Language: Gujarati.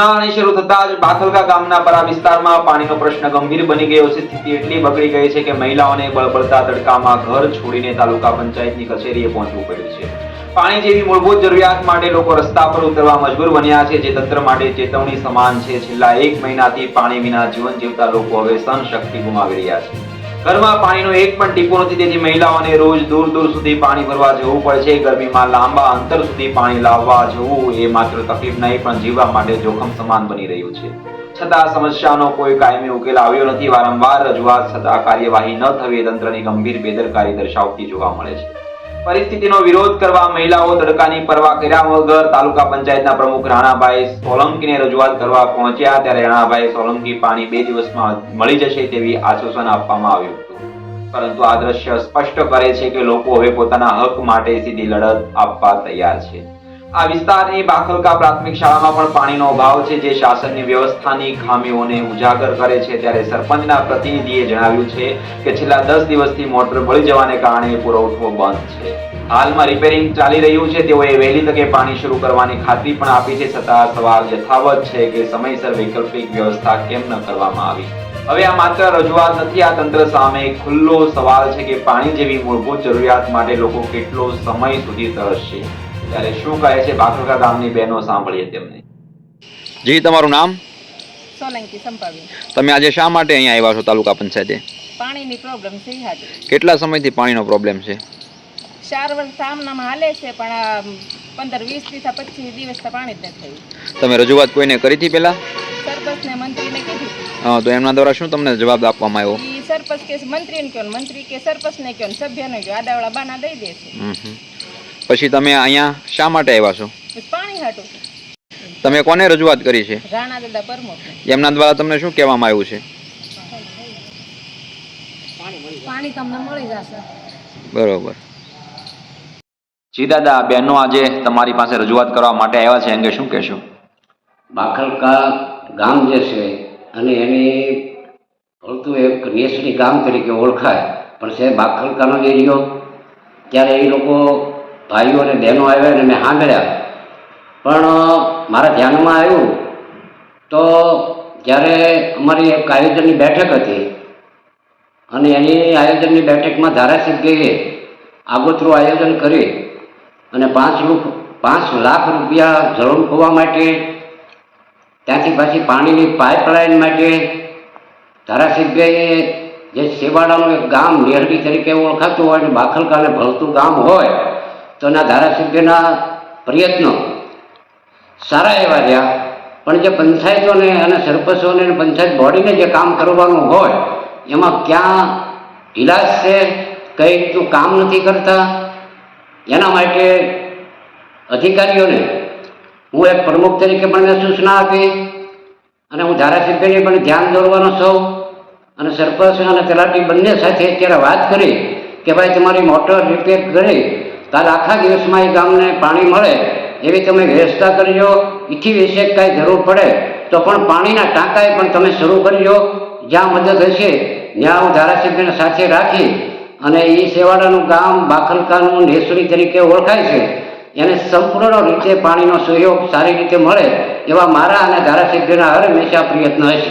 ઉનાળાની શરૂ થતા જ બાથલકા ગામના પરા વિસ્તારમાં પાણીનો પ્રશ્ન ગંભીર બની ગયો છે. સ્થિતિ એટલી બગડી ગઈ છે કે મહિલાઓને બળબડતા તડકામાં ઘર છોડીને તાલુકા પંચાયતની કચેરીએ પહોંચવું પડ્યું છે. પાણી જેવી મૂળભૂત જરૂરિયાત માટે લોકો રસ્તા પર ઉતરવા મજબૂર બન્યા છે, જે તંત્ર માટે ચેતવણી સમાન છે. છેલ્લા 1 મહિનાથી પાણી વિના જીવન જીવતા લોકો હવે સહનશક્તિ ગુમાવી રહ્યા છે. ઘરમાં પાણીનો એક પણ ટીપું નથી, તેથી મહિલાઓને રોજ દૂર દૂર સુધી પાણી ભરવા જવું પડે છે. ગરમીમાં લાંબા અંતર સુધી પાણી લાવવા જવું એ માત્ર તકલીફ નહીં પણ જીવવા માટે જોખમ સમાન બની રહ્યું છે. છતાં સમસ્યાનો કોઈ કાયમી ઉકેલ આવ્યો નથી. વારંવાર રજૂઆત છતાં કાર્યવાહી ન થવી એ તંત્રની ગંભીર બેદરકારી દર્શાવતી જોવા મળે છે. પરિસ્થિતિનો વિરોધ કરવા મહિલાઓ તડકાની પરવા કર્યા વગર તાલુકા પંચાયતના પ્રમુખ રાણાભાઈ સોલંકીને રજૂઆત કરવા પહોંચ્યા, ત્યારે રાણાભાઈ સોલંકી પાણી 2 દિવસમાં મળી જશે તેવી આશ્વાસન આપવામાં આવ્યું હતું. પરંતુ આ દ્રશ્ય સ્પષ્ટ કરે છે કે લોકો હવે પોતાના હક માટે સીધી લડત આપવા તૈયાર છે. આ વિસ્તારની બાખલકા પ્રાથમિક શાળામાં પણ પાણીનો અભાવ છે, જે શાસનની વ્યવસ્થાની ખામીઓને ઉજાગર કરે છે. ત્યારે સરપંચના પ્રતિનિધિએ જણાવ્યું છે કે છેલ્લા 10 દિવસથી મોટર બળી જવાને કારણે પુરવઠો બંધ છે. હાલમાં રિપેરિંગ ચાલી રહ્યું છે. તેઓએ વહેલી તકે પાણી શરૂ કરવાની ખાતરી પણ આપી છે. છતાં સવાલ યથાવત છે કે સમયસર વૈકલ્પિક વ્યવસ્થા કેમ ન કરવામાં આવી. હવે આ માત્ર રજૂઆત નથી, આ તંત્ર સામે એક ખુલ્લો સવાલ છે કે પાણી જેવી મૂળભૂત જરૂરિયાત માટે લોકો કેટલો સમય સુધી તરસશે. ત્યારે શું કહે છે બાખલકા ગામની બહેનો, સાંભળીએ તેમને. જી, તમારું નામ? સોલંકી સંપાબેન. તમે આજે શા માટે અહીંયા આવ્યા છો તાલુકા પંચાયતે? પાણીની પ્રોબ્લેમ છે હાજર. કેટલા સમયથી પાણીનો પ્રોબ્લેમ છે? 4 વર્ષ સામનામાં હાલે છે, પણ આ 15-20 દિવસ 25 દિવસ પાણી જ નથી થયું. તમે રજૂઆત કોઈને કરી હતી પહેલા? સરપંચને મંત્રીને કીધું. હા, તો એમના દ્વારા શું તમને જવાબ આપવામાં આવ્યો? ઈ સરપંચ કે મંત્રીને કહો, મંત્રી કે સરપંચને કહો, સભ્યને કહો, આડાવાળા બાના દઈ દે છે. પછી તમે અહીંયા શા માટે આવ્યા છો? પાણી હાટું. તમે કોને રજૂઆત કરી છે? રાણા દાદા પ્રમુખ. એમના દ્વારા તમને શું કહેવામાં આવ્યું છે? પાણી તમને મળી જશે. બરોબર. જી દાદા, બહેનો આજે તમારી પાસે રજૂઆત કરવા માટે આવ્યા છે, અંગે શું કહેશો? બાખલકા ગામ જે છે અને એની ભળતું એક નેસડી ગામ તરીકે ઓળખાય પણ છે બાખલકાનો એરિયો. ત્યારે એ લોકો ભાઈઓ અને બહેનો આવ્યા અને મેં સાંભળ્યા, પણ મારા ધ્યાનમાં આવ્યું તો જ્યારે અમારી એક આયોજનની બેઠક હતી અને એની આયોજનની બેઠકમાં ધારાસભ્યએ આગોતરું આયોજન કરી અને 5 લાખ રૂપિયા જળમ ખોવા માટે, ત્યાંથી પાછી પાણીની પાઇપલાઇન માટે ધારાસભ્યએ જે સેવાડાનું એક ગામ નેહડી તરીકે ઓળખાતું હોય અને બાખલકાને ભળતું ગામ હોય તો એના ધારાસભ્યના પ્રયત્નો સારા એવા રહ્યા. પણ જે પંચાયતોને અને સરપંચોને અને પંચાયત બોડીને જે કામ કરવાનું હોય એમાં ક્યાં ઢીલાસ છે, કઈ રીતનું કામ નથી કરતા. એના માટે અધિકારીઓને હું એક પ્રમુખ તરીકે પણ મેં સૂચના આપી અને હું ધારાસભ્યને પણ ધ્યાન દોરવાનો છું અને સરપંચ અને તલાટી બંને સાથે અત્યારે વાત કરી કે ભાઈ તમારી મોટર રિપેર કરી કાલ આખા દિવસમાં એ ગામને પાણી મળે એવી તમે વ્યવસ્થા કરજો. એથી વિશે કાંઈ જરૂર પડે તો પણ પાણીના ટાંકાએ પણ તમે શરૂ કરજો. જ્યાં મદદ હશે ત્યાં હું ધારાસભ્યને સાથે રાખી અને એ સેવાડાનું ગામ બાખલકાનું નેસડી તરીકે ઓળખાય છે એને સંપૂર્ણ રીતે પાણીનો સહયોગ સારી રીતે મળે એવા મારા અને ધારાસભ્યના હર હંમેશા પ્રયત્ન હશે.